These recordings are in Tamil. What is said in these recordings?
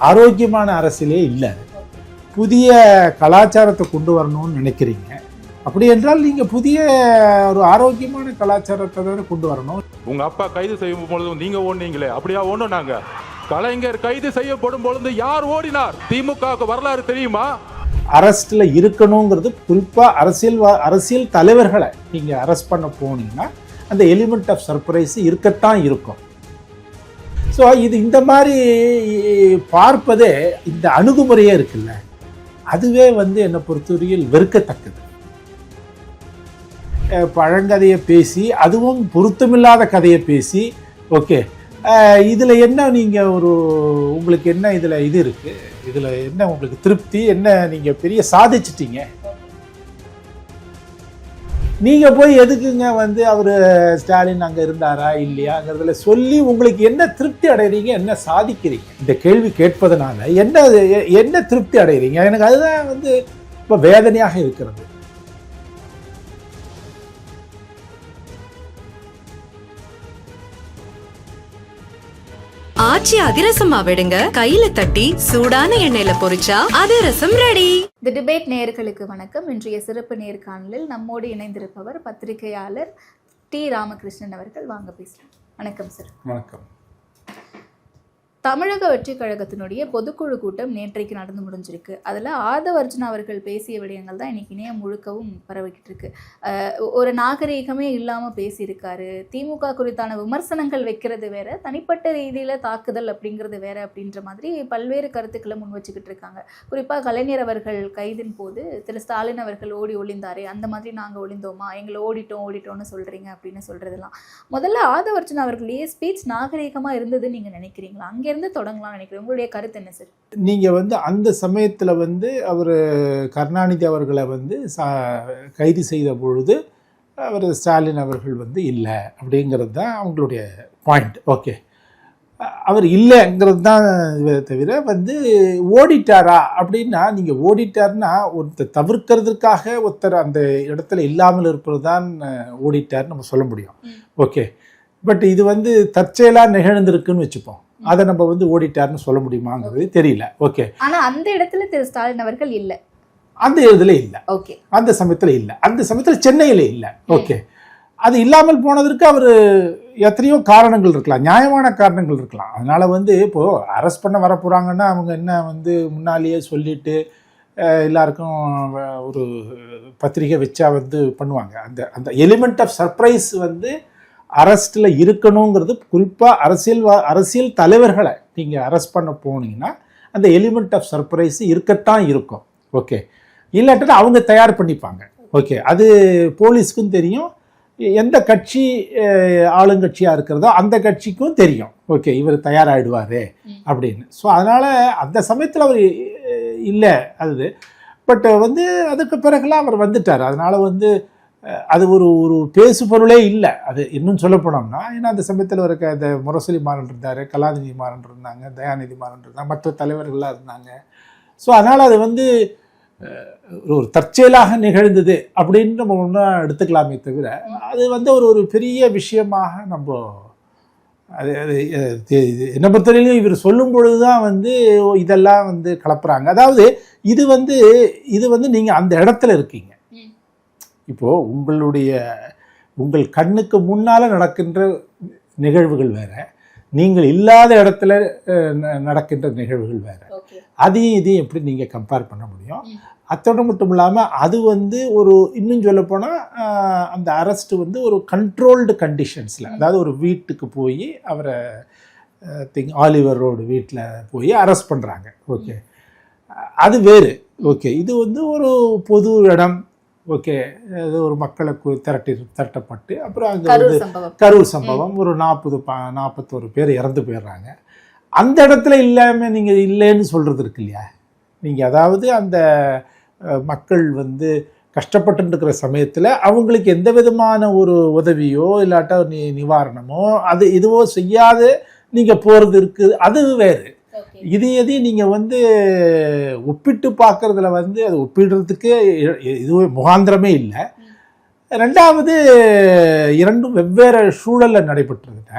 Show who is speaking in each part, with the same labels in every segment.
Speaker 1: ஆரோக்கியமான அரசியலே இல்லை. புதிய கலாச்சாரத்தை கொண்டு வரணும்னு நினைக்கிறீங்க. அப்படி என்றால் நீங்க புதிய ஒரு ஆரோக்கியமான கலாச்சாரத்தை தானே கொண்டு வரணும்.
Speaker 2: உங்க அப்பா கைது செய்யும் பொழுது நீங்க ஓடுனீங்களே, அப்படியா ஓடணும்? நாங்க கலைஞர் கைது செய்யப்படும் பொழுது யார் ஓடினார்? திமுக வரலாறு தெரியுமா?
Speaker 1: அரஸ்ட்ல இருக்கணுங்கிறது குறிப்பா அரசியல் தலைவர்களை நீங்க அரெஸ்ட் பண்ண போனீங்கன்னா அந்த எலிமெண்ட் ஆஃப் சர்ப்ரைஸ் இருக்கத்தான் இருக்கும். ஸோ இது இந்த மாதிரி பார்ப்பதே, இந்த அணுகுமுறையே இருக்குல்ல, அதுவே என்னை பொறுத்தவரையில் வெறுக்கத்தக்கது. பழங்கதையை பேசி, அதுவும் பொருத்தமில்லாத கதையை பேசி, ஓகே இதில் என்ன நீங்கள் உங்களுக்கு என்ன இதில் இது இருக்குது, இதில் என்ன உங்களுக்கு திருப்தி, என்ன நீங்கள் பெரிய சாதிச்சிட்டீங்க? நீங்கள் போய் எதுக்குங்க அவர் ஸ்டாலின் அங்கே இருந்தாரா இல்லையாங்கிறதுல சொல்லி உங்களுக்கு என்ன திருப்தி அடைகிறீங்க, என்ன சாதிக்கிறீங்க? இந்த கேள்வி கேட்பதனால என்ன திருப்தி அடைகிறீங்க? எனக்கு அதுதான் இப்போ வேதனையாக இருக்கிறது.
Speaker 3: ஆச்சி அதிரசமா விடுங்க, கையில தட்டி சூடான எண்ணெயில பொரிச்சா அதிரசம் ரெடி.
Speaker 4: தி டிபேட் நேயர்களுக்கு வணக்கம். இன்றைய சிறப்பு நேர்காணலில் நம்மோடு இணைந்திருப்பவர் பத்திரிகையாளர் டி. ராமகிருஷ்ணன் அவர்கள். வாங்க பேசலாம். வணக்கம் சார்.
Speaker 1: வணக்கம்.
Speaker 4: தமிழக வெற்றி கழகத்தினுடைய பொதுக்குழு கூட்டம் நேற்றைக்கு நடந்து முடிஞ்சிருக்கு. அதில் ஆதவ அர்ஜுனா அவர்கள் பேசிய விடயங்கள் தான் இன்னைக்கு இணையம் முழுக்கவும் பரவிக்கிட்டு இருக்கு. ஒரு நாகரீகமே இல்லாமல் பேசியிருக்காரு. திமுக குறித்தான விமர்சனங்கள் வைக்கிறது வேற, தனிப்பட்ட ரீதியில் தாக்குதல் அப்படிங்கிறது வேற அப்படின்ற மாதிரி பல்வேறு கருத்துக்களை முன் வச்சுக்கிட்டு இருக்காங்க. குறிப்பாக கலைஞர் அவர்கள் கைதின் போது திரு ஸ்டாலின் அவர்கள் ஓடி ஒளிந்தாரே, அந்த மாதிரி நாங்கள் ஒளிந்தோமா, எங்களை ஓடிட்டோம்னு சொல்கிறீங்க அப்படின்னு சொல்கிறதெல்லாம். முதல்ல ஆதவ அர்ஜுனா அவர்களுடைய ஸ்பீச் நாகரீகமாக இருந்தது நீங்கள் நினைக்கிறீங்களா? அங்கே இருந்து தொடங்கலாம் நினைக்கிறேன். உங்களுடைய கருத்து என்ன சார்?
Speaker 1: நீங்க அந்த சமயத்துல அவர் கருணாநிதி அவர்களை கைது செய்த பொழுது அவர் ஸ்டாலின் அவர்கள் இல்லை அப்படிங்கிறது தான் அவங்களுடைய பாயிண்ட். ஓகே, அவர் இல்லைங்கிறது தான் தவிர ஓடிட்டாரா அப்படின்னா, நீங்க ஓடிட்டார்னா ஒருத்தர் தவிர்க்கிறதுக்காக ஒருத்தர் அந்த இடத்துல இல்லாமல் இருப்பது தான் ஓடிட்டார்னு நம்ம சொல்ல முடியும். ஓகே, பட் இது தற்செயலா நிகழ்ந்திருக்குன்னு வச்சுப்போம். அதை நம்ம ஓடிட்டார்னு சொல்ல முடியுமாங்கிறது தெரியல. ஓகே,
Speaker 4: ஆனா அந்த இடத்துல திரு ஸ்டாலின் அவர்கள் இல்லை,
Speaker 1: அந்த இதுல இல்ல. ஓகே, அந்த சமயத்துல இல்ல, அந்த சமயத்துல சென்னையில இல்ல. ஓகே, அது இல்லாமல் போனதற்கு எத்தனையோ காரணங்கள் இருக்கலாம், நியாயமான காரணங்கள் இருக்கலாம். அதனால இப்போ அரெஸ்ட் பண்ண வர போறாங்கன்னா அவங்க என்ன முன்னாலேயே சொல்லிட்டு எல்லாருக்கும் ஒரு பத்திரிகை வச்சா பண்ணுவாங்க. அந்த எலிமெண்ட் ஆஃப் சர்ப்ரைஸ் அரெஸ்ட்ல இருக்கணுங்கிறது குறிப்பா அரசியல் தலைவர்களை நீங்க அரெஸ்ட் பண்ண போனீங்கன்னா அந்த எலிமெண்ட் ஆஃப் சர்ப்ரைஸ் இருக்கத்தான் இருக்கும். ஓகே, இல்லாட்டா அவங்க தயார் பண்ணிப்பாங்க. ஓகே, அது போலீஸ்க்கும் தெரியும், எந்த கட்சி ஆளுங்கட்சியா இருக்கிறதோ அந்த கட்சிக்கும் தெரியும். ஓகே, இவர் தயாராகிடுவாரு அப்படின்னு. ஸோ அதனால அந்த சமயத்தில் அவர் இல்லை அது. பட் அதுக்கு பிறகுலாம் அவர் வந்துட்டார். அதனால அது ஒரு பேசு பொருளே இல்லை. அது இன்னும் சொல்ல போனோம்னா, ஏன்னா அந்த சமயத்தில் அந்த முரசொலி மாறன் இருந்தார், கலாநிதி மாறன் இருந்தாங்க, தயாநிதி மாறன் இருந்தாங்க, மற்ற தலைவர்கள்லாம் இருந்தாங்க. ஸோ அதனால் அது ஒரு தற்செயலாக நிகழ்ந்தது அப்படின்னு நம்ம ஒன்றா எடுத்துக்கலாமே தவிர அது ஒரு பெரிய விஷயமாக நம்ம அது என்ன பொறுத்தவரையிலும் இவர் சொல்லும் பொழுது தான் இதெல்லாம் கலப்புறாங்க. அதாவது இது நீங்கள் அந்த இடத்துல இருக்கீங்க. இப்போது உங்கள் கண்ணுக்கு முன்னால் நடக்கின்ற நிகழ்வுகள் வேற, நீங்கள் இல்லாத இடத்துல நடக்கின்ற நிகழ்வுகள் வேற. அதையும் இதையும் எப்படி நீங்கள் கம்பேர் பண்ண முடியும்? அத்தோடு மட்டும் இல்லாமல் அது ஒரு இன்னும் சொல்ல போனால் அந்த அரெஸ்ட் ஒரு கண்ட்ரோல்டு கண்டிஷன்ஸில், அதாவது ஒரு வீட்டுக்கு போய் அவரை ஆலிவர் ரோடு வீட்டில் போய் அரெஸ்ட் பண்ணுறாங்க. ஓகே, அது வேறு. ஓகே, இது ஒரு பொது இடம். ஓகே, அது ஒரு மக்களை திரட்டப்பட்டு அப்புறம் அங்கே கரூர் சம்பவம் ஒரு 41 பேர் இறந்து போயிடுறாங்க. அந்த இடத்துல இல்லாமல் நீங்கள் இல்லைன்னு சொல்கிறது இருக்கு இல்லையா? நீங்கள் அதாவது அந்த மக்கள் கஷ்டப்பட்டு இருக்கிற சமயத்தில் அவங்களுக்கு எந்த விதமான ஒரு உதவியோ இல்லாட்டா நிவாரணமோ அது இதுவோ செய்யாது நீங்கள் போகிறது இருக்குது, அது வேறு. இதையும் நீங்கள் ஒப்பிட்டு பார்க்குறதுல அது ஒப்பிடுறதுக்கு இதுவே முகாந்திரமே இல்லை. ரெண்டாவது, இரண்டும் வெவ்வேறு சூழலில் நடைபெற்றதுங்க.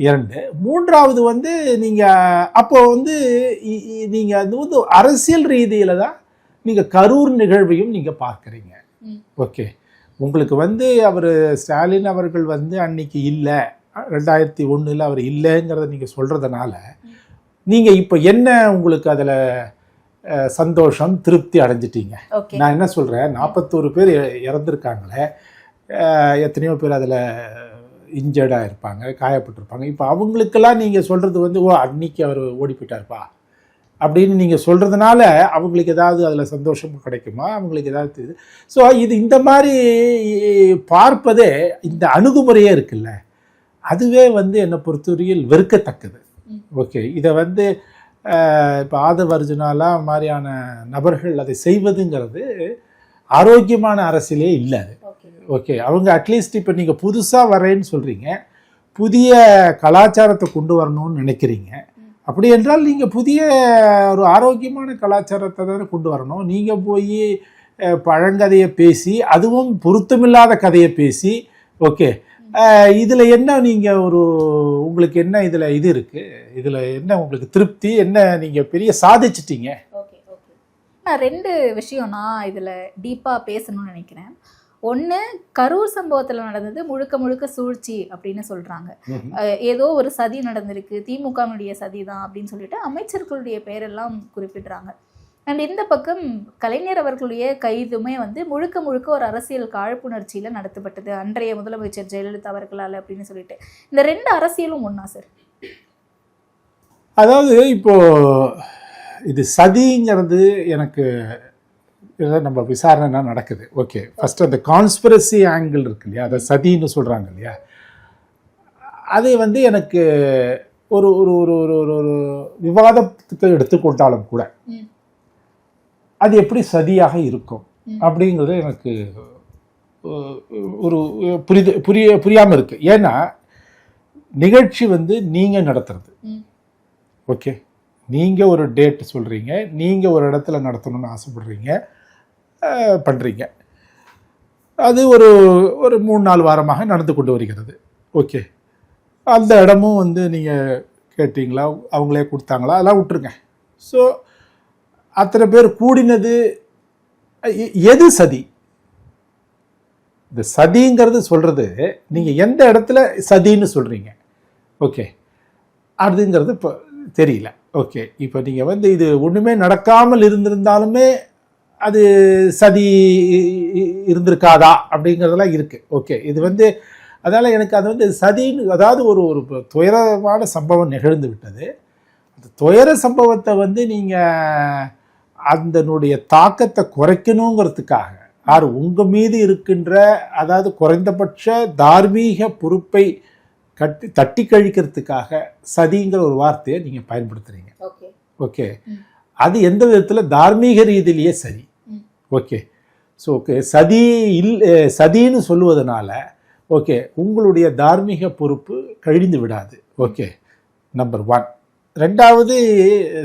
Speaker 1: 2. 3வது வந்து நீங்கள் அப்போ வந்து நீங்கள் அது வந்து அரசியல் ரீதியில் தான் நீங்கள் கரூர் நிகழ்வையும் நீங்கள் பார்க்குறீங்க. ஓகே, உங்களுக்கு வந்து அவர் ஸ்டாலின் அவர்கள் வந்து அன்னைக்கு இல்லை, 2001 அவர் இல்லைங்கிறத நீங்கள் சொல்கிறதுனால நீங்கள் இப்போ என்ன உங்களுக்கு அதில் சந்தோஷம் திருப்தி அடைஞ்சிட்டீங்க? நான் என்ன சொல்கிறேன், 41 பேர் இறந்துருக்காங்களே, எத்தனையோ பேர் அதில் இன்ஜர்டாக இருப்பாங்க, காயப்பட்டிருப்பாங்க. இப்போ அவங்களுக்கெல்லாம் நீங்கள் சொல்கிறது வந்து ஓ அன்னைக்கு அவர் ஓடி போயிட்டார்ப்பா அப்படின்னு நீங்கள் சொல்கிறதுனால அவங்களுக்கு ஏதாவது அதில் சந்தோஷம் கிடைக்குமா, அவங்களுக்கு ஏதாவது இது. ஸோ இது இந்த மாதிரி பார்ப்பதே, இந்த அணுகுமுறையே இருக்குல்ல, அதுவே வந்து என்னை பொறுத்தவரையில் வெறுக்கத்தக்கது. ஓகே, இதை வந்து இப்போ ஆதவ அர்ஜுனாலாம் மாதிரியான நபர்கள் அதை செய்வதுங்கிறது ஆரோக்கியமான அரசியலே இல்லை அது. ஓகே, அவங்க அட்லீஸ்ட் இப்போ நீங்கள் புதுசாக வரேன்னு சொல்கிறீங்க, புதிய கலாச்சாரத்தை கொண்டு வரணும்னு நினைக்கிறீங்க. அப்படி என்றால் நீங்கள் புதிய ஒரு ஆரோக்கியமான கலாச்சாரத்தை தானே கொண்டு வரணும். நீங்கள் போய் பழங்கதையை பேசி, அதுவும் பொருத்தமில்லாத கதையை பேசி, ஓகே இதில் என்ன நீங்கள் ஒரு உங்களுக்கு என்ன இதில் இது இருக்குது, இதில் என்ன உங்களுக்கு திருப்தி என்ன, நீங்கள் பெரிய சாதிச்சிட்டீங்க?
Speaker 4: ஓகே ஓகே, நான் 2 விஷயம் நான் இதில் டீப்பாக பேசணும்னு நினைக்கிறேன். ஒன்று, கரூர் சம்பவத்தில் நடந்தது முழுக்க முழுக்க சூழ்ச்சி அப்படின்னு சொல்கிறாங்க. ஏதோ ஒரு சதி நடந்திருக்கு, திமுகவுடைய சதி தான் அப்படின்னு சொல்லிட்டு அமைச்சர்களுடைய பெயரெல்லாம் குறிப்பிடுறாங்க. அண்ட் இந்த பக்கம் கலைஞர் அவர்களுடைய கைதுமே வந்து முழுக்க முழுக்க ஒரு அரசியல் காழ்ப்புணர்ச்சியில் நடத்தப்பட்டது அன்றைய முதலமைச்சர் ஜெயலலிதா அவர்களால் அப்படின்னு சொல்லிட்டு. இந்த 2 அரசியலும் ஒன்றா சார்?
Speaker 1: அதாவது இப்போ இது சதிங்கிறது எனக்கு நம்ம விசாரணை நடக்குது. ஓகே, ஃபர்ஸ்ட் அந்த கான்ஸ்பிரசி ஆங்கிள் இருக்கு இல்லையா, அதை சதின்னு சொல்கிறாங்க இல்லையா, அதை வந்து எனக்கு ஒரு ஒரு ஒரு ஒரு ஒரு விவாதத்துக்கு எடுத்துக்கொண்டாலும் கூட அது எப்படி சதியாக இருக்கும் அப்படிங்கிறது எனக்கு ஒரு புரியாமல் இருக்குது. ஏன்னா நிகழ்ச்சி வந்து நீங்கள் நடத்துறது. ஓகே, நீங்கள் ஒரு டேட் சொல்கிறீங்க, நீங்கள் ஒரு இடத்துல நடத்தணும்னு ஆசைப்படுறீங்க, பண்ணுறீங்க. அது ஒரு ஒரு 3-4 வாரமாக நடந்து கொண்டு வருகிறது. ஓகே, அந்த இடமும் வந்து நீங்கள் கேட்டிங்களா, அவங்களே கொடுத்தாங்களா, அதெல்லாம் விட்டுருங்க. ஸோ அத்தனை பேர் கூடினது எது சதி? இந்த சதிங்கிறது சொல்கிறது நீங்கள் எந்த இடத்துல சதின்னு சொல்கிறீங்க. ஓகே, அதுங்கிறது இப்போ தெரியல. ஓகே, இப்போ நீங்கள் வந்து இது ஒன்றுமே நடக்காமல் இருந்திருந்தாலுமே அது சதி இருந்திருக்காதா அப்படிங்கிறதெல்லாம் இருக்குது. ஓகே, இது வந்து அதனால் எனக்கு அது வந்து சதின்னு, அதாவது ஒரு ஒரு துயரமான சம்பவம் நிகழ்ந்து விட்டது. அந்த துயர சம்பவத்தை வந்து நீங்கள் அதனுடைய தாக்கத்தை குறைக்கணுங்கிறதுக்காக உங்கள் மீது இருக்கின்ற, அதாவது குறைந்தபட்ச தார்மீக பொறுப்பை தட்டி கழிக்கிறதுக்காக சதிங்கிற ஒரு வார்த்தையை நீங்கள் பயன்படுத்துகிறீங்க. ஓகே, அது எந்த விதத்தில் தார்மீக ரீதியிலேயே சரி. ஓகே, ஸோ ஓகே, சதின்னு சொல்லுவதனால ஓகே உங்களுடைய தார்மீக பொறுப்பு கழிந்து விடாது. Okay, number 1. 2வது,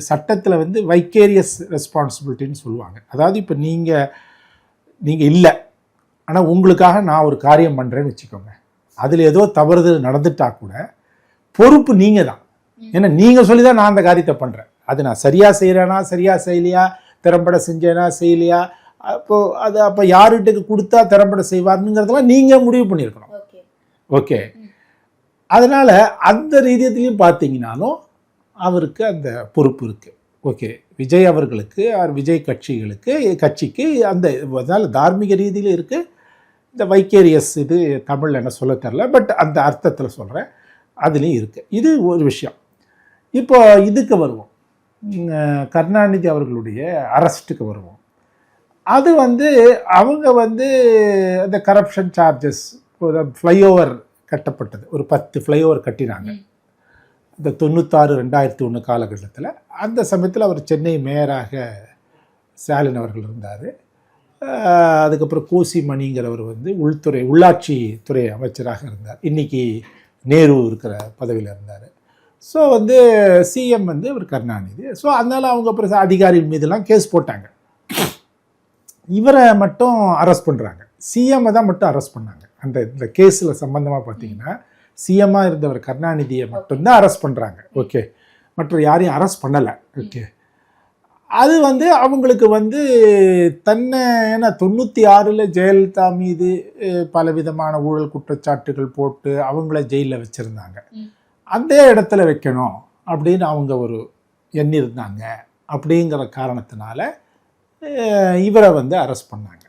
Speaker 1: சட்டத்தில் வந்து வைக்கேரியஸ் ரெஸ்பான்சிபிலிட்டின்னு சொல்லுவாங்க. அதாவது இப்போ நீங்கள் இல்லை, ஆனால் உங்களுக்காக நான் ஒரு காரியம் பண்ணுறேன்னு வச்சுக்கோங்க, அதில் ஏதோ தவறுதல் நடந்துட்டா கூட பொறுப்பு நீங்கள் தான். ஏன்னா நீங்கள் சொல்லி தான் நான் அந்த காரியத்தை பண்ணுறேன். அது நான் சரியாக செய்கிறேனா, சரியாக செய்யலையா, திறம்பட செஞ்சேனா செய்யலையா, அப்போ யார்கிட்ட கொடுத்தா திறம்பட செய்வாருங்கிறதெல்லாம் நீங்கள் முடிவு பண்ணியிருக்கணும். ஓகே, அதனால் அந்த ரீதியத்திலையும் பார்த்தீங்கன்னாலும் அவருக்கு அந்த பொறுப்பு இருக்குது. ஓகே, விஜய் அவர்களுக்கு, விஜய் கட்சிக்கு அந்த, அதனால் தார்மீக ரீதியில் இருக்குது. இந்த வைக்கேரியஸ் இது தமிழில் என்ன சொல்ல தெரில, பட் அந்த அர்த்தத்தில் சொல்கிறேன், அதுலேயும் இருக்குது. இது ஒரு விஷயம். இப்போ இதுக்கு வருவோம், கருணாநிதி அவர்களுடைய அரெஸ்ட்டுக்கு வருவோம். அது வந்து அவங்க வந்து அந்த கரப்ஷன் சார்ஜஸ், ஃப்ளைஓவர் கட்டப்பட்டது, ஒரு 10 ஃப்ளைஓவர் கட்டினாங்க இந்த 96-2001 காலகட்டத்தில். அந்த சமயத்தில் அவர் சென்னை மேயராக ஸ்டாலின் அவர்கள் இருந்தார். அதுக்கப்புறம் கோசி மணிங்கிறவர் வந்து உள்ளாட்சி துறை அமைச்சராக இருந்தார். இன்றைக்கி நேரு இருக்கிற பதவியில் இருந்தார். ஸோ வந்து சிஎம் வந்து அவர் கருணாநிதி. ஸோ அதனால் அவங்க அப்புறம் அதிகாரிகள் மீதெல்லாம் கேஸ் போட்டாங்க. இவரை மட்டும் அரெஸ்ட் பண்ணுறாங்க, சிஎம்மை தான் மட்டும் அரெஸ்ட் பண்ணாங்க. இந்த கேஸில் சம்பந்தமாக பார்த்தீங்கன்னா சிஎம்மாக இருந்தவர் கருணாநிதியை மட்டும்தான் அரெஸ்ட் பண்ணுறாங்க. ஓகே, மற்ற யாரையும் அரெஸ்ட் பண்ணலை. ஓகே, அது வந்து அவங்களுக்கு வந்து தன்னை ஏன்னா 96 ஜெயலலிதா மீது பலவிதமான ஊழல் குற்றச்சாட்டுகள் போட்டு அவங்கள ஜெயிலில் வச்சுருந்தாங்க. அந்த இடத்துல வைக்கணும் அப்படின்னு அவங்க ஒரு எண்ணிருந்தாங்க. அப்படிங்கிற காரணத்தினால இவரை வந்து அரெஸ்ட் பண்ணாங்க.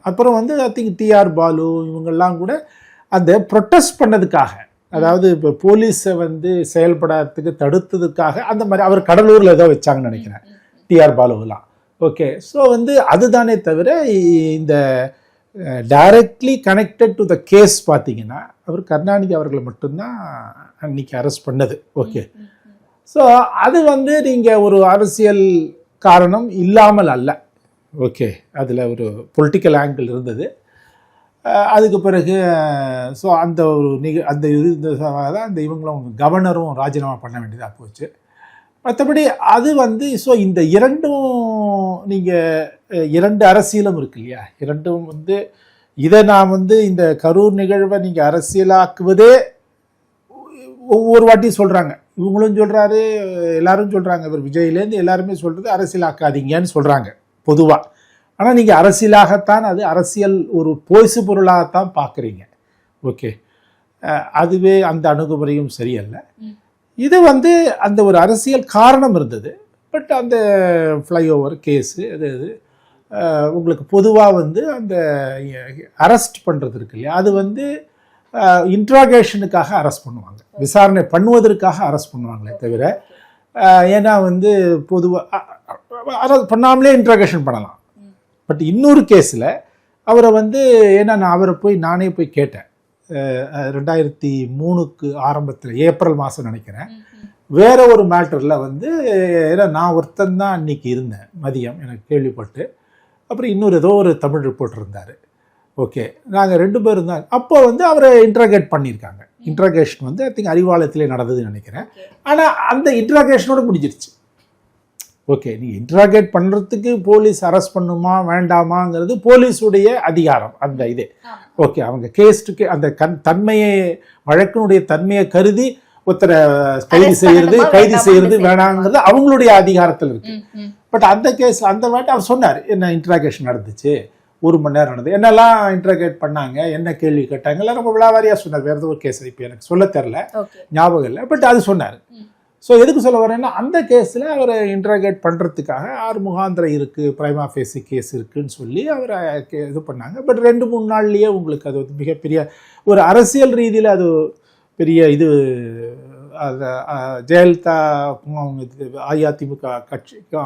Speaker 1: அப்புறம் வந்து ஐ திங்க் டிஆர் பாலு இவங்கெல்லாம் கூட அந்த ப்ரொட்டஸ்ட் பண்ணதுக்காக, அதாவது இப்போ போலீஸை வந்து செயல்படாததுக்கு தடுத்ததுக்காக அந்த மாதிரி அவர் கடலூரில் ஏதோ வச்சாங்கன்னு நினைக்கிறேன் டிஆர் பாலுவெல்லாம். ஓகே, ஸோ வந்து அதுதானே தவிர இந்த directly connected to the case பார்த்தீங்கன்னா அவர் கருணாநிதி அவர்களை மட்டும்தான் அன்னைக்கு அரெஸ்ட் பண்ணது. ஓகே, ஸோ அது வந்து நீங்கள் ஒரு அரசியல் காரணம் இல்லாமல் அல்ல. ஓகே, அதில் ஒரு பொலிட்டிக்கல் ஆங்கிள் இருந்தது. அதுக்கு பிறகு ஸோ அந்த ஒரு அந்த தான் இந்த இவங்களும் கவர்னரும் ராஜினாமா பண்ண வேண்டியதாக போச்சு. மற்றபடி அது வந்து ஸோ இந்த இரண்டும் நீங்கள் இரண்டு அரசியலும் இருக்கு இல்லையா, இரண்டும் வந்து இதை நான் வந்து இந்த கரூர் நிகழ்வை நீங்கள் அரசியலாக்குவதே ஒவ்வொரு வாட்டியும் சொல்கிறாங்க. இவங்களும் சொல்கிறாரு, எல்லாரும் சொல்கிறாங்க, இவர் விஜயிலேருந்து எல்லாருமே சொல்கிறது அரசியலாக்காதீங்கன்னு சொல்கிறாங்க பொதுவாக. ஆனால் நீங்கள் அரசியலாகத்தான், அது அரசியல் ஒரு போய்சு பொருளாகத்தான் பார்க்குறீங்க. ஓகே, அதுவே அந்த அணுகுமுறையும் சரியல்ல. இது வந்து அந்த ஒரு அரசியல் காரணம் இருந்தது. பட் அந்த ஃப்ளைஓவர் கேஸு அது உங்களுக்கு பொதுவாக வந்து அந்த அரெஸ்ட் பண்ணுறது இருக்கு இல்லையா, அது வந்து இன்ட்ராகேஷனுக்காக அரெஸ்ட் பண்ணுவாங்க, விசாரணை பண்ணுவதற்காக அரெஸ்ட் பண்ணுவாங்களே தவிர ஏன்னா வந்து பொதுவாக அரெஸ்ட் பண்ணாமலே இன்ட்ராகேஷன் பண்ணலாம். பட் இன்னொரு கேஸில் அவரை வந்து ஏன்னா நான் அவரை நானே போய் கேட்டேன் 2003 ஆரம்பத்தில் ஏப்ரல் மாதம் நினைக்கிறேன். வேற ஒரு மேட்டரில் வந்து ஏன்னா நான் ஒருத்தந்தான் அன்னைக்கு இருந்தேன் மதியம் எனக்கு கேள்விப்பட்டு. அப்புறம் இன்னொரு ஏதோ ஒரு தமிழ் ரிப்போர்ட்டர் இருந்தார். ஓகே, நாங்கள் 2 பேர் இருந்தாங்க. அப்போ வந்து அவரை இன்ட்ராகேட் பண்ணியிருக்காங்க. இன்ட்ராகேஷன் வந்து ஐ திங்க் அறிவாலயத்திலே நடந்ததுன்னு நினைக்கிறேன். ஆனால் அந்த இன்ட்ராகேஷனோட முடிஞ்சிருச்சு. ஓகே, நீங்கள் இன்ட்ராகேட் பண்ணுறதுக்கு போலீஸ் அரெஸ்ட் பண்ணுமா வேண்டாமாங்கிறது போலீஸுடைய அதிகாரம், அந்த இது. ஓகே, அவங்க கேஸ்டுக்கு அந்த தன்மையை வழக்கினுடைய தன்மையை கருதி ஒருத்தரை கைது செய்யறது வேணாங்கிறது அவங்களுடைய அதிகாரத்தில் இருக்கு. பட் அந்த கேஸ் அந்த வாட்டி அவர் சொன்னார், என்ன இன்ட்ராகேஷன் நடந்துச்சு, 1 மணி நேரம் நடந்தது, என்னெல்லாம் இன்ட்ராகேட் பண்ணாங்க, என்ன கேள்வி கேட்டாங்க, எல்லாம் ரொம்ப விழாவாரியாக சொன்னார். வேறு ஏதோ ஒரு கேஸ் இப்போ எனக்கு சொல்ல தெரில, ஞாபகம் இல்லை. பட் அது சொன்னார். ஸோ எதுக்கு சொல்ல வரேன்னா அந்த கேஸில் அவரை இன்ட்ராகேட் பண்ணுறதுக்காக 6 முகாந்திரம் இருக்குது, பிரைமா ஃபேசி கேஸ் இருக்குதுன்னு சொல்லி அவரை இது பண்ணாங்க. பட் 2-3 நாள்லேயே உங்களுக்கு அது மிகப்பெரிய ஒரு அரசியல் ரீதியில் அது பெரிய இது அதை ஜெயலலிதாவுக்கும் அவங்க அதிமுக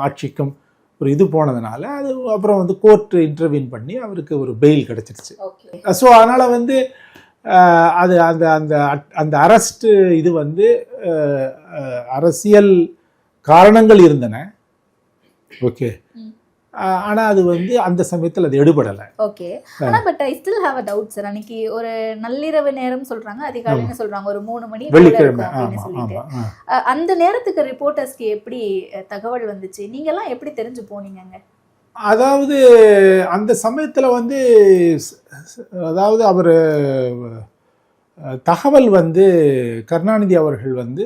Speaker 1: ஆட்சிக்கும் ஒரு இது போனதுனால அது அப்புறம் வந்து கோர்ட் இன்டர்வீன் பண்ணி அவருக்கு ஒரு பெயில் கிடச்சிருச்சு. ஸோ அதனால் வந்து அது அந்த அந்த அந்த அரெஸ்ட் இது வந்து அரசியல் காரணங்கள் இருந்தன. ஓகே, ஆனா அது வந்து அந்த சமயத்தில் அது எடுபடலை.
Speaker 4: ஓகே, ஆனா but I still have a doubt sir. அன்னைக்கு ஒரு நள்ளிரவு நேரம் சொல்றாங்க, அதிகாலைன்னு சொல்றாங்க, ஒரு 3 மணி
Speaker 1: வெள்ளிக்கிழமை
Speaker 4: சொல்லிட்டு அந்த நேரத்துக்கு ரிப்போர்ட்டர்ஸ்க்கு எப்படி தகவல் வந்துச்சு? நீங்க எல்லாம் எப்படி தெரிஞ்சு போனீங்க?
Speaker 1: அதாவது அந்த சமயத்தில் வந்து அதாவது அவர் தகவல் வந்து கருணாநிதி அவர்கள் வந்து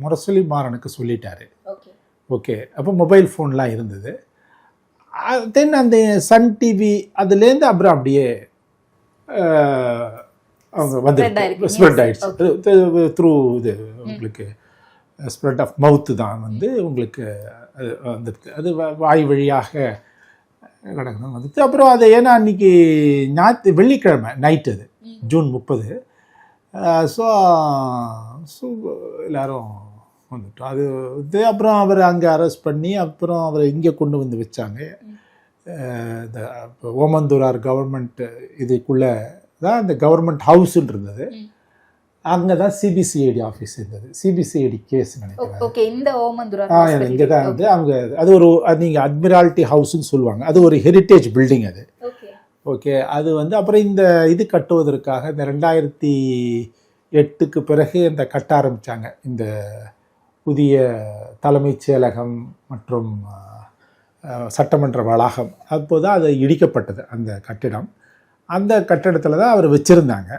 Speaker 1: முரசொலி மாறனுக்கு சொல்லிட்டாரு. ஓகே, அப்போ மொபைல் ஃபோன்லாம் இருந்தது. தென் அந்த சன் டிவி அதுலேருந்து அப்புறம் அப்படியே அவங்க வந்து ஸ்ப்ரெட் ஆகிடுச்சு த்ரூ இது உங்களுக்கு ஸ்ப்ரெட் ஆஃப் மவுத்து தான் வந்து உங்களுக்கு வந்துருக்கு. அது வாய் வழியாக நடக்கணும் வந்துச்சு. அப்புறம் அது ஏன்னா அன்றைக்கி வெள்ளிக்கிழமை நைட்டு, அது ஜூன் 30. ஸோ எல்லோரும் வந்துட்டோம். அது இது அப்புறம் அவரை அங்கே அரெஸ்ட் பண்ணி அப்புறம் அவரை இங்கே கொண்டு வந்து வச்சாங்க. இந்த ஓமந்தூரார் கவர்மெண்ட் இதுக்குள்ளே தான் இந்த கவர்மெண்ட் ஹவுஸுன்னு இருந்தது. அங்கே தான் சிபிசிஐடி ஆஃபீஸ் இருந்தது. சிபிசிஐடி கேஸ் நினைக்கிறேன்.
Speaker 4: ஓகே, இந்த ஓமந்தூரார்
Speaker 1: இங்கே தான் வந்து அவங்க அது ஒரு நீங்கள் அட்மிரால்ட்டி ஹவுஸ்ன்னு சொல்லுவாங்க. அது ஒரு ஹெரிட்டேஜ் பில்டிங் அது. ஓகே, அது வந்து அப்புறம் இந்த இது கட்டுவதற்காக இந்த 2008க்கு பிறகு இந்த கட்ட ஆரம்பித்தாங்க. இந்த புதிய தலைமைச் செயலகம் மற்றும் சட்டமன்ற வளாகம். அப்போது அது இடிக்கப்பட்டது அந்த கட்டிடம். அந்த கட்டிடத்தில் தான் அவர் வச்சுருந்தாங்க.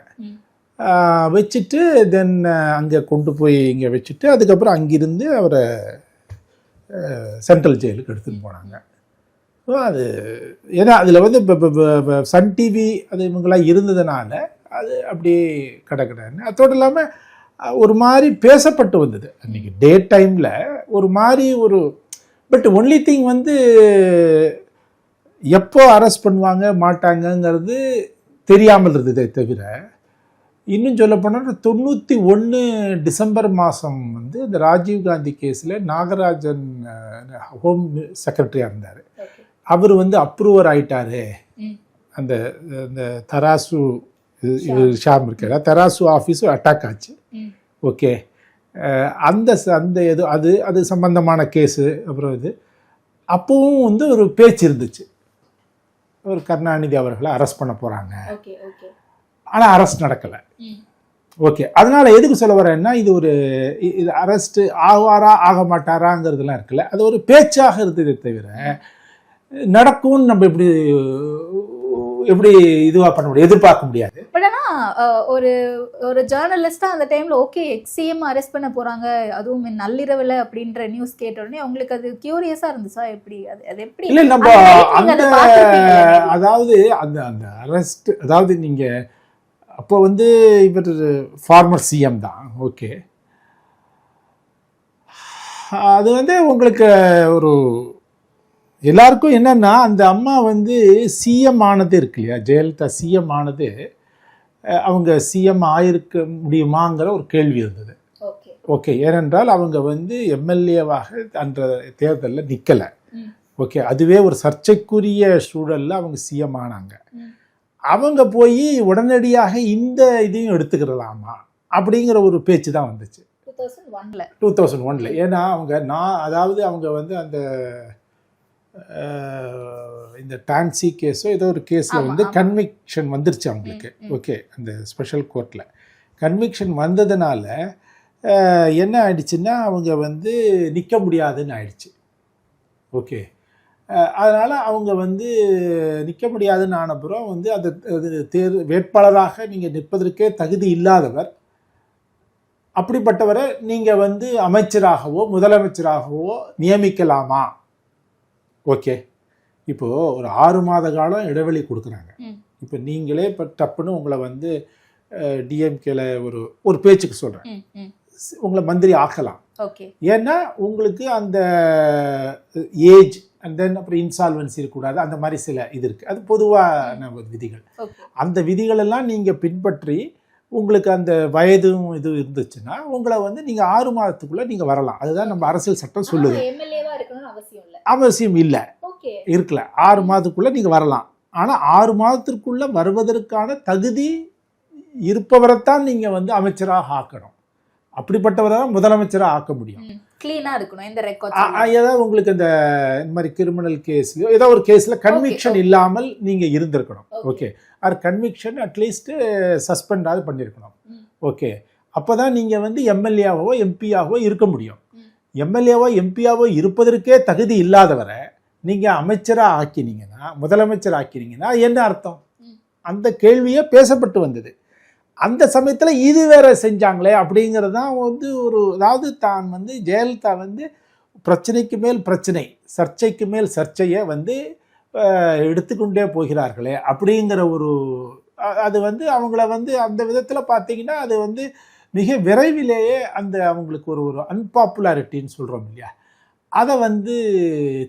Speaker 1: வச்சுட்டு தென் அங்கே கொண்டு போய் இங்கே வச்சுட்டு அதுக்கப்புறம் அங்கிருந்து அவரை சென்ட்ரல் ஜெயிலுக்கு எடுத்துன்னு போனாங்க. ஸோ அது ஏன்னா அதில் வந்து இப்போ சன் டிவி அது இவங்களாம் இருந்ததுனால அது அப்படியே கிடக்குறான்னு. அதோடு இல்லாமல் ஒரு மாதிரி பேசப்பட்டு வந்தது அன்றைக்கி டே டைமில் ஒரு மாதிரி ஒரு பட் ஒன்லி திங் வந்து எப்போ அரெஸ்ட் பண்ணுவாங்க மாட்டாங்கங்கிறது தெரியாமல் இருந்ததே தவிர, இன்னும் சொல்ல போனால் 91 டிசம்பர் மாதம் வந்து இந்த ராஜீவ்காந்தி கேஸில் நாகராஜன் ஹோம் செக்ரட்டரியாக இருந்தார். அவர் வந்து அப்ரூவர் ஆயிட்டாரு. அந்த அந்த தராசு ஷாம் இருக்கிற தராசு ஆஃபீஸும் அட்டாக் ஆச்சு. ஓகே, அந்த அந்த எது அது அது சம்பந்தமான கேஸு. அப்புறம் இது அப்பவும் வந்து ஒரு பேச்சு இருந்துச்சு, ஒரு கருணாநிதி அவர்களை அரெஸ்ட் பண்ண போகிறாங்க, ஆனால் அரெஸ்ட் நடக்கலை. ஓகே, அதனால் எதுக்கு சொல்ல வரேன்னா இது ஒரு இது அரெஸ்ட்டு ஆவாரா ஆக மாட்டாராங்கிறதுலாம் இருக்குல்ல, அது ஒரு பேச்சாக இருந்ததே தவிர நடக்கும்னு நம்ம எப்படி இதுவாக பண்ண முடியும், எதிர்பார்க்க முடியாது.
Speaker 4: பட் ஆனால் ஒரு ஒரு ஜேர்னலிஸ்டாக அந்த டைமில் ஓகே எக்ஸிஎம் அரெஸ்ட் பண்ண போகிறாங்க அதுவும் நள்ளிரவில் அப்படின்ற நியூஸ் கேட்ட உடனே உங்களுக்கு அது கியூரியஸாக இருந்துச்சா எப்படி? அது எப்படி
Speaker 1: இல்லை நம்ம அந்த அதாவது அந்த அந்த அரெஸ்ட் அதாவது நீங்கள் அப்போ வந்து இவர் ஃபார்மர் சிஎம் தான். ஓகே, அது வந்து உங்களுக்கு ஒரு எல்லாருக்கும் என்னன்னா அந்த அம்மா வந்து சிஎம் ஆனது இருக்கு இல்லையா, ஜெயலலிதா சிஎம் ஆனது அவங்க சிஎம் ஆயிருக்க முடியுமாங்கிற ஒரு கேள்வி இருந்தது. ஓகே, ஏனென்றால் அவங்க வந்து எம்எல்ஏவாக அந்த தேர்தலில் நிற்கலை. ஓகே, அதுவே ஒரு சர்ச்சைக்குரிய சூழலில் அவங்க சிஎம் ஆனாங்க. அவங்க போய் உடனடியாக இந்த இதையும் எடுத்துக்கிறலாமா அப்படிங்கிற ஒரு பேச்சு தான் வந்துச்சு 2001. ஏன்னா அவங்க அதாவது அவங்க வந்து அந்த இந்த டான்சி கேஸோ ஏதோ ஒரு கேஸில் வந்து கன்விக்ஷன் வந்துருச்சு அவங்களுக்கு. ஓகே, அந்த ஸ்பெஷல் கோர்ட்டில் கன்விக்ஷன் வந்ததுனால என்ன ஆயிடுச்சுன்னா அவங்க வந்து நிற்க முடியாதுன்னு ஆயிடுச்சு. ஓகே, அதனால் அவங்க வந்து நிற்க முடியாதுன்னு ஆனப்புறம் வந்து அது வேட்பாளராக நீங்கள் நிற்பதற்கே தகுதி இல்லாதவர், அப்படிப்பட்டவரை நீங்கள் வந்து அமைச்சராகவோ முதலமைச்சராகவோ நியமிக்கலாமா? ஓகே, இப்போது ஒரு 6 மாத காலம் இடைவெளி கொடுக்குறாங்க. இப்போ நீங்களே இப்போ டப்புன்னு உங்களை வந்து டிஎம்கேல ஒரு பேச்சுக்கு சொல்கிறேன், உங்களை மந்திரி ஆக்கலாம். ஏன்னா உங்களுக்கு அந்த ஏஜ் அண்ட் தென் அப்புறம் இன்சால்வன்சி இருக்கக்கூடாது, அந்த மாதிரி சில இது இருக்குது, அது பொதுவான விதிகள். அந்த விதிகளெல்லாம் நீங்கள் பின்பற்றி உங்களுக்கு அந்த வயதும் இது இருந்துச்சுன்னா உங்களை வந்து நீங்கள் 6 மாதத்துக்குள்ளே நீங்கள் வரலாம். அதுதான் நம்ம அரசியல் சட்டம் சொல்லுது. அவசியம் இல்லை, இருக்கல, 6 மாதத்துக்குள்ளே நீங்கள் வரலாம். ஆனால் 6 மாதத்திற்குள்ளே வருவதற்கான தகுதி இருப்பவரைத்தான் நீங்கள் வந்து அமைச்சராக ஆக்கணும். அப்படிப்பட்டவரை தான் முதலமைச்சராக ஆக்க முடியும்.
Speaker 4: கிளீனாக இருக்கணும் இந்த ரெக்கார்ட்.
Speaker 1: ஏதாவது உங்களுக்கு இந்த மாதிரி கிரிமினல் கேஸ்லையோ ஏதோ ஒரு கேஸில் கன்விக்ஷன் இல்லாமல் நீங்கள் இருந்திருக்கணும். ஓகே, ஆர் கன்விக்ஷன் அட்லீஸ்ட்டு சஸ்பெண்டாவது பண்ணியிருக்கணும். ஓகே, அப்போ தான் நீங்கள் வந்து எம்எல்ஏவோ எம்பியாவோ இருக்க முடியும். எம்எல்ஏவோ எம்பியாவோ இருப்பதற்கே தகுதி இல்லாதவரை நீங்கள் அமைச்சராக ஆக்கினீங்கன்னா, முதலமைச்சர் ஆக்கினீங்கன்னா என்ன அர்த்தம்? அந்த கேள்வியே பேசப்பட்டு வந்தது. அந்த சமயத்தில் இது வேற செஞ்சாங்களே அப்படிங்கிறது தான் வந்து ஒரு அதாவது தான் வந்து ஜெயலலிதா வந்து பிரச்சனைக்கு மேல் பிரச்சனை, சர்ச்சைக்கு மேல் சர்ச்சையை வந்து எடுத்துக்கொண்டே போகிறார்களே அப்படிங்கிற ஒரு அது வந்து அவங்கள வந்து அந்த விதத்தில் பார்த்தீங்கன்னா அது வந்து மிக விரைவிலேயே அந்த அவங்களுக்கு ஒரு அன்பாப்புலாரிட்டின்னு சொல்கிறோம் இல்லையா, அதை வந்து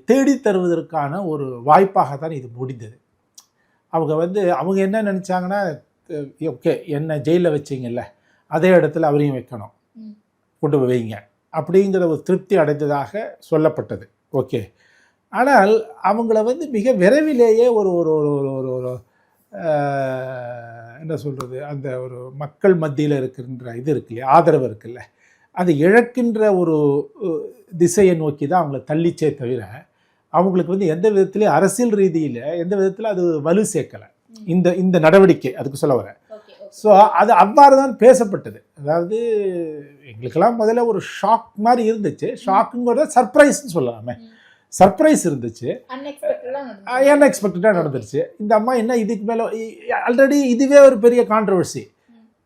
Speaker 1: தேடி தருவதற்கான ஒரு வாய்ப்பாக தான் இது முடிந்தது. அவங்க என்ன நினச்சாங்கன்னா, ஓகே என்ன ஜெயிலில் வச்சிங்கல்ல அதே இடத்துல அவரையும் வைக்கணும், கொண்டு போய் வைங்க அப்படிங்கிற ஒரு திருப்தி அடைந்ததாக சொல்லப்பட்டது. ஓகே, ஆனால் அவங்கள வந்து மிக விரைவிலேயே ஒரு ஒரு ஒரு ஒரு என்ன சொல்கிறது, அந்த ஒரு மக்கள் மத்தியில் இருக்கின்ற இது இருக்கு இல்லையா, ஆதரவு இருக்குல்ல, அது இழக்கின்ற ஒரு திசையை நோக்கி தான் அவங்கள தள்ளிச்சே தவிர அவங்களுக்கு வந்து எந்த விதத்துலேயும் அரசியல் ரீதியில் எந்த விதத்தில் அது வலு சேர்க்கலை இந்த நடவடிக்கை. அதுக்கு சொல்ல வரேன். ஸோ அது அவ்வாறு தான் பேசப்பட்டது. அதாவது எங்களுக்கெல்லாம் முதல்ல ஒரு ஷாக் மாதிரி இருந்துச்சு. ஷாக்குங்கிறத சர்ப்ரைஸ்ன்னு சொல்லலாமே, சர்ப்ரைஸ் இருந்துச்சு, அன்எக்ஸ்பெக்டடாக நடந்துருச்சு. இந்த அம்மா என்ன இதுக்கு மேலே ஆல்ரெடி இதுவே ஒரு பெரிய கான்ட்ரவர்சி.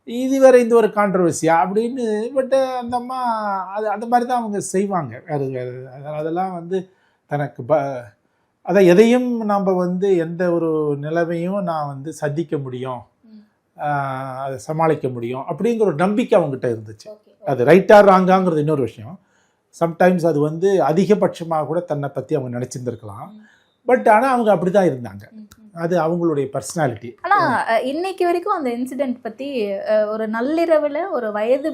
Speaker 1: இது வேற இந்த ஒரு கான்ட்ரவர்சியா அப்படின்னு. பட் அந்த அம்மா அது அந்த மாதிரி தான் அவங்க செய்வாங்க. அதெல்லாம் வந்து தனக்கு அதான் எதையும் நாம் வந்து எந்த ஒரு நிலைமையும் நான் வந்து சந்திக்க முடியும், அதை சமாளிக்க முடியும் அப்படிங்கிற ஒரு நம்பிக்கை அவங்ககிட்ட இருந்துச்சு. அது ரைட்டா ராங்காங்கிறது இன்னொரு விஷயம். சம்டைம்ஸ் அது வந்து அதிகபட்சமாக கூட தன்னை பற்றி அவங்க நினச்சிருந்துருக்கலாம். பட் ஆனால் அவங்க அப்படி தான் இருந்தாங்க. அது அவங்களுடைய பர்சனாலிட்டி.
Speaker 4: ஆனால் இன்னைக்கு வரைக்கும் அந்த இன்சிடெண்ட் பற்றி ஒரு நள்ளிரவில் ஒரு வயது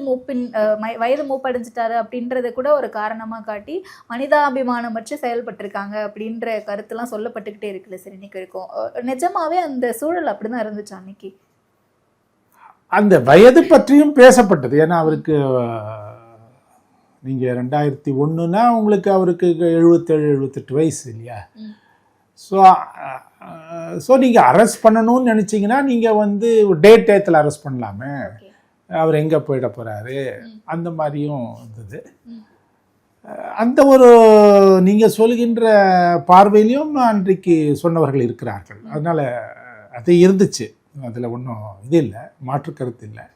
Speaker 4: மூப்படைஞ்சிட்டாரு அப்படின்றத கூட ஒரு காரணமாக காட்டி மனிதாபிமானமற்று செயல்பட்டிருக்காங்க அப்படின்ற கருத்துலாம் சொல்லப்பட்டுக்கிட்டே இருக்குல்ல சார் இன்னைக்கு வரைக்கும். நிஜமாவே அந்த சூழல் அப்படி தான் இருந்துச்சு அன்னைக்கு.
Speaker 1: அந்த வயது பற்றியும் பேசப்பட்டது. ஏன்னா அவருக்கு நீங்கள் 2001னா உங்களுக்கு அவருக்கு 77-78 வயசு இல்லையா? ஸோ நீங்கள் அரெஸ்ட் பண்ணணும்னு நினச்சிங்கன்னா நீங்கள் வந்து டே டயத்தில் அரெஸ்ட் பண்ணலாமே, அவர் எங்கே போயிட போகிறாரு அந்த மாதிரியும் இருந்தது. அந்த ஒரு நீங்கள் சொல்கின்ற பார்வையிலையும் அன்றைக்கு சொன்னவர்கள் இருக்கிறார்கள். அதனால் அது இருந்துச்சு, அதில் ஒன்றும் இது இல்லை, மாற்று கருத்து இல்லை.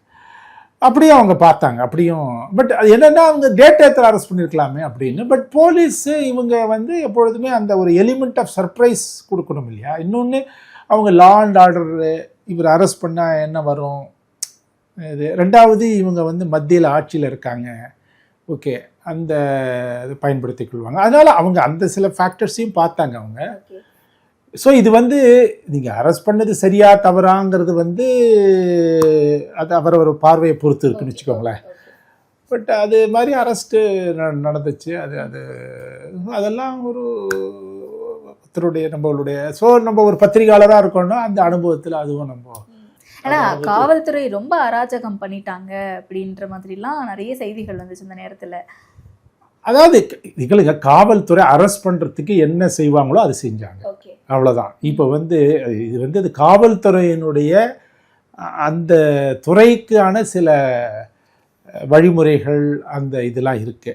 Speaker 1: அப்படியும் அவங்க பார்த்தாங்க அப்படியும். பட் அது என்னென்னா அவங்க டேட்டத்தில் அரெஸ்ட் பண்ணியிருக்கலாமே அப்படின்னு. பட் போலீஸு இவங்க வந்து எப்பொழுதுமே அந்த ஒரு எலிமெண்ட் ஆஃப் சர்ப்ரைஸ் கொடுக்கணும் இல்லையா? இன்னொன்று அவங்க லா அண்ட் ஆர்டரு இவர் அரெஸ்ட் பண்ணால் என்ன வரும் இது. ரெண்டாவது இவங்க வந்து மத்தியில் ஆட்சியில் இருக்காங்க, ஓகே, அந்த இது பயன்படுத்தி கொள்வாங்க. அதனால் அவங்க அந்த சில ஃபேக்டர்ஸையும் பார்த்தாங்க அவங்க. ஸோ இது வந்து நீங்கள் அரெஸ்ட் பண்ணது சரியா தவறாங்கிறது வந்து அது அவரவர் பார்வையை பொறுத்து இருக்குன்னு வச்சுக்கோங்களேன். பட் அது மாதிரி அரெஸ்ட்டு நடந்துச்சு. அதெல்லாம் ஒரு ஒருத்தருடைய நம்மளுடைய நம்ம ஒரு பத்திரிகையாளராக இருக்கோம்னா அந்த அனுபவத்தில் அதுவும் நம்ம.
Speaker 4: ஏன்னா காவல்துறை ரொம்ப அராஜகம் பண்ணிட்டாங்க அப்படின்ற மாதிரிலாம் நிறைய செய்திகள் வந்துச்சு இந்த நேரத்தில்.
Speaker 1: அதாவது எங்களுக்கு காவல்துறை அரெஸ்ட் பண்ணுறதுக்கு என்ன செய்வாங்களோ அது செஞ்சாங்க, அவ்வளோதான். இப்போ வந்து இது வந்து அது காவல்துறையினுடைய அந்த துறைக்கான சில வழிமுறைகள் அந்த இதெல்லாம் இருக்கு,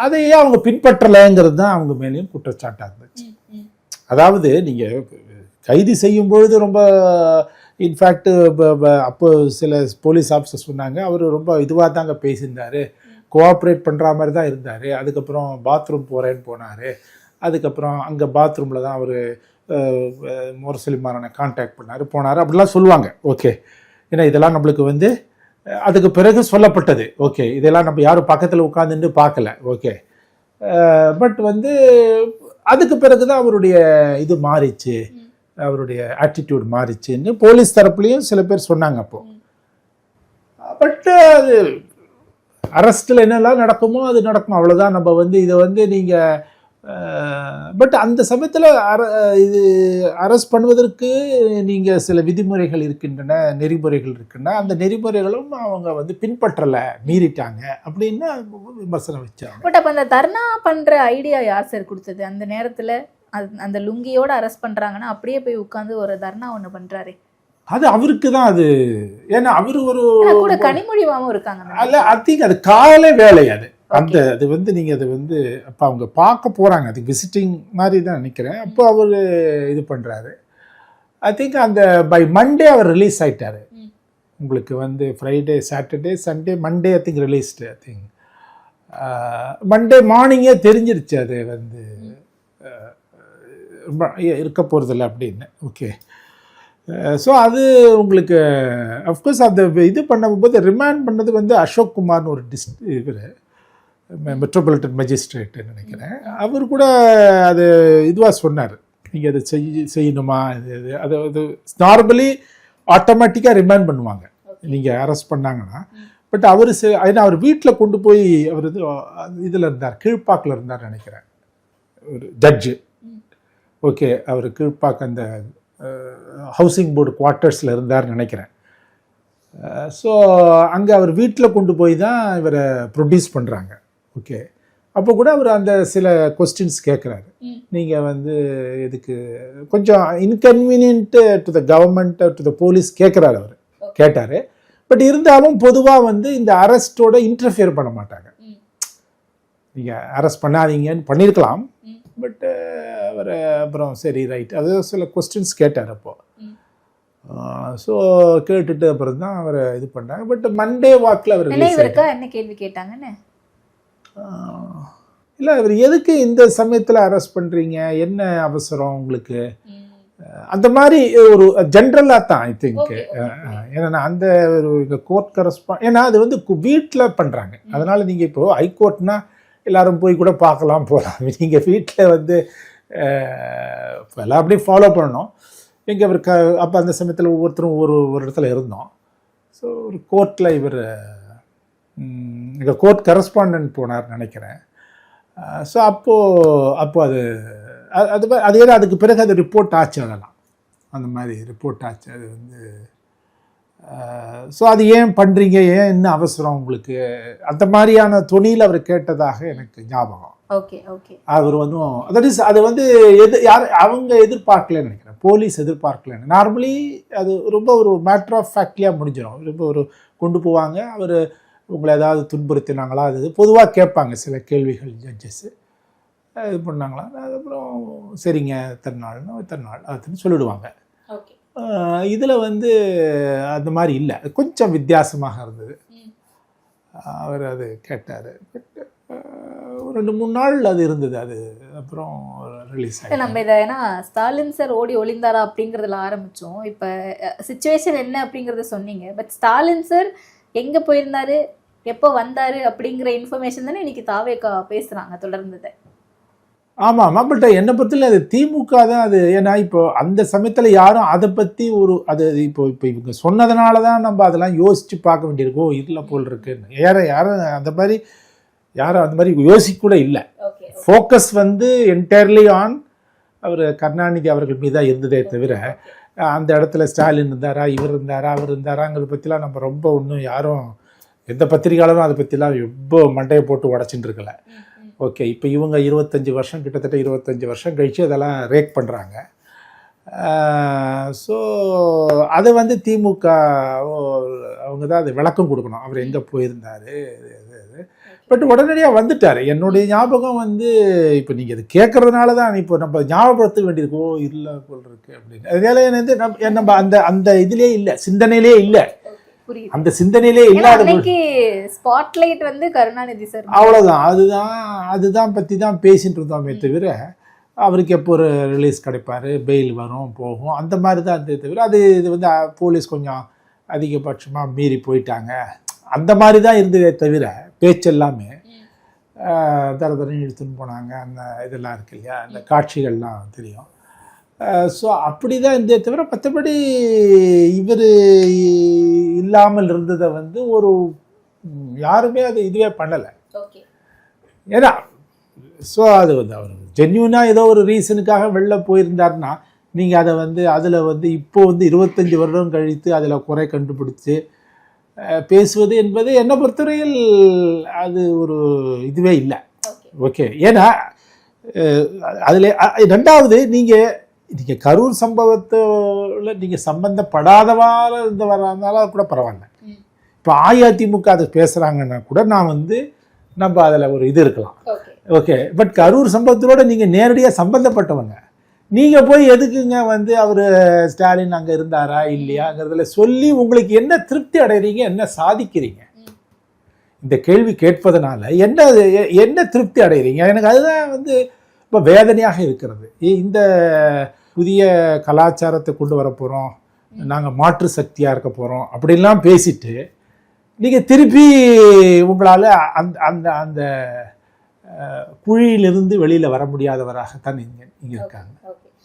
Speaker 1: அதையே அவங்க பின்பற்றலைங்கிறது தான் அவங்க மேலேயும் குற்றச்சாட்டாக இருந்துச்சு. அதாவது நீங்கள் கைது செய்யும் பொழுது ரொம்ப இன்ஃபேக்ட் அப்போ சில போலீஸ் ஆஃபீஸர் சொன்னாங்க அவர் ரொம்ப இதுவாக தாங்க பேசியிருந்தார், கோஆப்ரேட் பண்ணுற மாதிரி தான் இருந்தார். அதுக்கப்புறம் பாத்ரூம் போகிறேன்னு போனார். அதுக்கப்புறம் அங்கே பாத்ரூமில் தான் அவர் முரசொலிமாறனை கான்டாக்ட் பண்ணார் போனார் அப்படிலாம் சொல்லுவாங்க. ஓகே, ஏன்னா இதெல்லாம் நம்மளுக்கு வந்து அதுக்கு பிறகு சொல்லப்பட்டது. ஓகே, இதெல்லாம் நம்ம யாரும் பக்கத்தில் உட்காந்துட்டு பார்க்கல. ஓகே, பட் வந்து அதுக்கு பிறகு தான் அவருடைய இது மாறிச்சு, அவருடைய ஆட்டிடியூட் மாறிச்சுன்னு போலீஸ் தரப்புலையும் சில பேர் சொன்னாங்க அப்போ. பட் அது அரெஸ்ட்டில் என்னெல்லாம் நடக்குமோ அது நடக்கும், அவ்வளோதான். நம்ம வந்து இதை வந்து நீங்கள் பட் அந்த சமயத்தில் இது அரெஸ்ட் பண்ணுவதற்கு நீங்கள் சில விதிமுறைகள் இருக்கின்றன, நெறிமுறைகள் இருக்குன்னா அந்த நெறிமுறைகளும் அவங்க வந்து பின்பற்றலை, மீறிட்டாங்க அப்படின்னு விமர்சனம் வச்சாங்க.
Speaker 4: பட் அப்போ அந்த தர்ணா பண்ணுற ஐடியா யார் சார் கொடுத்தது அந்த நேரத்தில்? அந்த லுங்கியோட அரெஸ்ட் பண்ணுறாங்கன்னா அப்படியே போய் உட்காந்து ஒரு தர்ணா ஒன்று பண்ணுறாரு,
Speaker 1: அது அவருக்கு தான் அது. ஏன்னா அவரு ஒரு
Speaker 4: கூட கனிமொழிவாவும் இருக்காங்க.
Speaker 1: அல்ல, ஐ திங்க் அது காலை வேலை அது. அந்த அது வந்து நீங்கள் அது வந்து அப்போ அவங்க பார்க்க போகிறாங்க, அது விசிட்டிங் மாதிரி தான் நினைக்கிறேன். அப்போ அவர் இது பண்ணுறாரு. ஐ திங்க் அந்த பை மண்டே அவர் ரிலீஸ் ஆகிட்டார். உங்களுக்கு வந்து Friday, Saturday, Sunday, Monday I think released. I think Monday மார்னிங்கே தெரிஞ்சிருச்சு அது வந்து இருக்க போகிறதில்ல அப்படின்னு. ஓகே, ஸோ அது உங்களுக்கு அஃப்கோர்ஸ் அந்த இது பண்ணும்போது ரிமாண்ட் பண்ணது வந்து அசோக் குமார்னு ஒரு இவர் மெட்ரோபாலிட்டன் மேஜிஸ்ட்ரேட்டு நினைக்கிறேன். அவர் கூட அது இதுவாக சொன்னார், நீங்கள் அதை செய்யணுமா, இது அது நார்மலி ஆட்டோமேட்டிக்காக ரிமாண்ட் பண்ணுவாங்க நீங்கள் அரெஸ்ட் பண்ணாங்கன்னா. பட் அவர் ஏன்னா அவர் வீட்டில் கொண்டு போய் அவர் இது இதில் இருந்தார், கீழ்ப்பாக்கில் இருந்தார் நினைக்கிறேன், ஒரு ஜட்ஜு. ஓகே, அவர் கீழ்ப்பாக்கு அந்த ஹவுசிங் போர்டு குவார்ட்டர்ஸில் இருந்தார் நினைக்கிறேன். ஸோ அங்கே அவர் வீட்டில் கொண்டு போய் தான் இவரை ப்ரொடியூஸ் பண்ணுறாங்க. ஓகே, அப்போ கூட அவர் அந்த சில கொஸ்டின்ஸ் கேட்குறாரு, நீங்கள் வந்து இதுக்கு கொஞ்சம் inconvenient to the government, to the police கேட்குறாரு, அவர் கேட்டார். பட் இருந்தாலும் பொதுவாக வந்து இந்த அரெஸ்ட்டோட இன்டர்ஃபியர் பண்ண மாட்டாங்க. நீங்கள் அரெஸ்ட் பண்ணாதீங்கன்னு பண்ணியிருக்கலாம், பட் அவர் அப்புறம் சரி ரைட் அது சில கொஸ்டின்ஸ் கேட்டார். அப்போது ஸோ கேட்டுட்டு அப்புறம் தான் அவரை இது பண்ணாங்க. பட் மண்டே வாக்கில் அவர்
Speaker 4: நினைவு இருக்கா என்ன கேள்வி கேட்டாங்கன்னு?
Speaker 1: இல்லை, அவர் எதுக்கு இந்த சமயத்தில் அரெஸ்ட் பண்ணுறீங்க, என்ன அவசரம் உங்களுக்கு, அந்த மாதிரி ஒரு ஜென்ரலாக தான் ஐ திங்க். ஏன்னா அந்த ஒரு கோர்ட் கரஸ்பாண்ட், ஏன்னா அது வந்து வீட்டில் பண்ணுறாங்க. அதனால் நீங்கள் இப்போது ஹைகோர்ட்னா எல்லாரும் போய் கூட பார்க்கலாம் போகலாம். நீங்கள் வீட்டில் வந்து எல்லாம் அப்படியே ஃபாலோ பண்ணணும். எங்கே அவர் அப்போ அந்த சமயத்தில் ஒவ்வொருத்தரும் ஒரு இடத்துல இருந்தோம். ஸோ ஒரு கோர்ட்டில் இவர் எங்கள் கோர்ட் கரஸ்பாண்டன்ட் போனார் நினைக்கிறேன். ஸோ அப்போது அது ஏதோ அதுக்கு பிறகு அது ரிப்போர்ட் ஆச்சு, அதெல்லாம் அந்த மாதிரி ரிப்போர்ட் ஆச்சு. அது வந்து ஸோ அது ஏன் பண்ணுறீங்க, ஏன் என்ன அவசரம் உங்களுக்கு, அந்த மாதிரியான துணியில் அவர் கேட்டதாக எனக்கு ஞாபகம்.
Speaker 4: Okay okay.
Speaker 1: அவர் வந்து அது வந்து அவங்க எதிர்பார்க்கலன்னு நினைக்கிறேன், போலீஸ் எதிர்பார்க்கலன்னு. நார்மலி அது ரொம்ப ஒரு மேட்ரு ஆஃப் ஃபேக்ட்லியாக முடிஞ்சிடும். ரொம்ப ஒரு கொண்டு போவாங்க, அவர் உங்களை ஏதாவது துன்புறுத்தினாங்களா, அது பொதுவாக கேட்பாங்க சில கேள்விகள் ஜட்ஜஸ்ஸு, இது பண்ணாங்களா, அதுக்கப்புறம் சரிங்க எத்தனை நாள் அதுன்னு சொல்லிவிடுவாங்க. இதில் வந்து அந்த மாதிரி இல்லை, கொஞ்சம் வித்தியாசமாக இருந்தது. அவர் அது கேட்டார். ஒரு 2-3 நாள் அது இருந்தது. அது அப்புறம் ரிலீஸ் ஆகிடுச்சு.
Speaker 4: நம்ம இதை ஏன்னா ஸ்டாலின் சார் ஓடி ஒளிந்தாரா அப்படிங்கிறதுல ஆரம்பித்தோம். இப்போ சிச்சுவேஷன் என்ன அப்படிங்கிறத சொன்னீங்க. பட் ஸ்டாலின் சார் எங்கே போயிருந்தாரு, எப்போ வந்தார் அப்படிங்கிற இன்ஃபர்மேஷன் தானே இன்றைக்கி தாவேகா பேசுகிறாங்க தொடர்ந்ததை.
Speaker 1: ஆமாம், பட் என்னை பற்றில அது திமுக தான் அது. ஏன்னா இப்போ அந்த சமயத்தில் யாரும் அதை பற்றி அது இப்போ இவங்க சொன்னதுனால தான் நம்ம அதெல்லாம் யோசித்து பார்க்க வேண்டியிருக்கோம், இல்லை போல் இருக்குன்னு. யாரும் அந்த மாதிரி யோசிக்க கூட இல்லை. ஃபோக்கஸ் வந்து என்டையர்லி ஆன் அவர் கருணாநிதி அவர்கள் மீது தான் இருந்ததே தவிர அந்த இடத்துல ஸ்டாலின் இருந்தாரா, இவர் இருந்தாரா, அவர் இருந்தாராங்கிறத பற்றிலாம் நம்ம ரொம்ப ஒன்றும் யாரும் எந்த பத்திரிகையாளரும் அதை பற்றிலாம் ரொம்ப மண்டையை போட்டு உடச்சிட்டு இருக்கல. ஓகே, இப்போ இவங்க 25 வருஷம் கிட்டத்தட்ட 25 வருஷம் கழித்து அதெல்லாம் ரேக் பண்ணுறாங்க. ஸோ அதை வந்து திமுக அவங்க தான் அதை விளக்கம் கொடுக்கணும், அவர் எங்கே போயிருந்தார். பட் உடனடியாக வந்துட்டார். என்னுடைய ஞாபகம் வந்து இப்போ நீங்கள் இது கேட்குறதுனால தான் இப்போ நம்ம ஞாபகப்படுத்த வேண்டியிருக்கோ இல்லை போல் இருக்கு அப்படின்னு. அதனால வந்து நம்ம அந்த இதிலே இல்லை, சிந்தனையிலே இல்லை, அந்த சிந்தனையிலே இல்லாத
Speaker 4: ஸ்பாட்லைட் வந்து கருணாநிதி சார்
Speaker 1: அவ்வளோதான். அதுதான் பற்றி தான் பேசிட்டு இருந்தோமே தவிர அவருக்கு எப்போ ஒரு ரிலீஸ் கிடைப்பார், பெயில் வரும் போகும், அந்த மாதிரி தான் இருந்தது தவிர இது வந்து போலீஸ் கொஞ்சம் அதிகபட்சமாக மீறி போயிட்டாங்க அந்த மாதிரி தான் இருந்ததே தவிர பேச்சு எல்லாமே தரதரம் இழுத்துன்னு போனாங்க. அந்த இதெல்லாம் இருக்கு இல்லையா, அந்த காட்சிகள்லாம் தெரியும். ஸோ அப்படி தான் இருந்தே தவிர மற்றபடி இவர் இல்லாமல் இருந்ததை வந்து ஒரு யாருமே அது இதுவே பண்ணலை. ஏன்னா ஸோ அது வந்து அவர் ஜென்யூனாக ஏதோ ஒரு ரீசனுக்காக வெளில போயிருந்தாருன்னா நீங்கள் அதை வந்து அதில் வந்து இப்போது வந்து 25 வருடம் கழித்து அதில் குறை கண்டுபிடிச்சி பேசுவது என்பது என்னை பொறுத்தவரையில் அது ஒரு இதுவே இல்லை. ஓகே, ஏன்னா அதில் ரெண்டாவது நீங்கள் கரூர் சம்பவத்தில் நீங்கள் சம்பந்தப்படாதவாறு இருந்தவரானாலும் கூட பரவாயில்ல. இப்போ அதிமுக அதை பேசுகிறாங்கன்னா கூட நான் வந்து நம்ம அதில் ஒரு இது இருக்கலாம். ஓகே, பட் கரூர் சம்பவத்தோட நீங்கள் நேரடியாக சம்பந்தப்பட்டவங்க, நீங்கள் போய் எதுக்குங்க வந்து அவர் ஸ்டாலின் அங்கே இருந்தாரா இல்லையாங்கிறதுல சொல்லி உங்களுக்கு என்ன திருப்தி அடைகிறீங்க, என்ன சாதிக்கிறீங்க? இந்த கேள்வி கேட்பதனால என்ன திருப்தி அடைகிறீங்க? எனக்கு அதுதான் வந்து இப்போ வேதனையாக இருக்கிறது. இந்த புதிய கலாச்சாரத்தை கொண்டு வர போகிறோம், நாங்கள் மாற்று சக்தியாக இருக்க போகிறோம் அப்படின்லாம் பேசிட்டு நீங்கள் திருப்பி உங்களால் அந்த அந்த குழியிலிருந்து வெளியில் வர முடியாதவராகத்தான் இங்கே இருக்காங்க.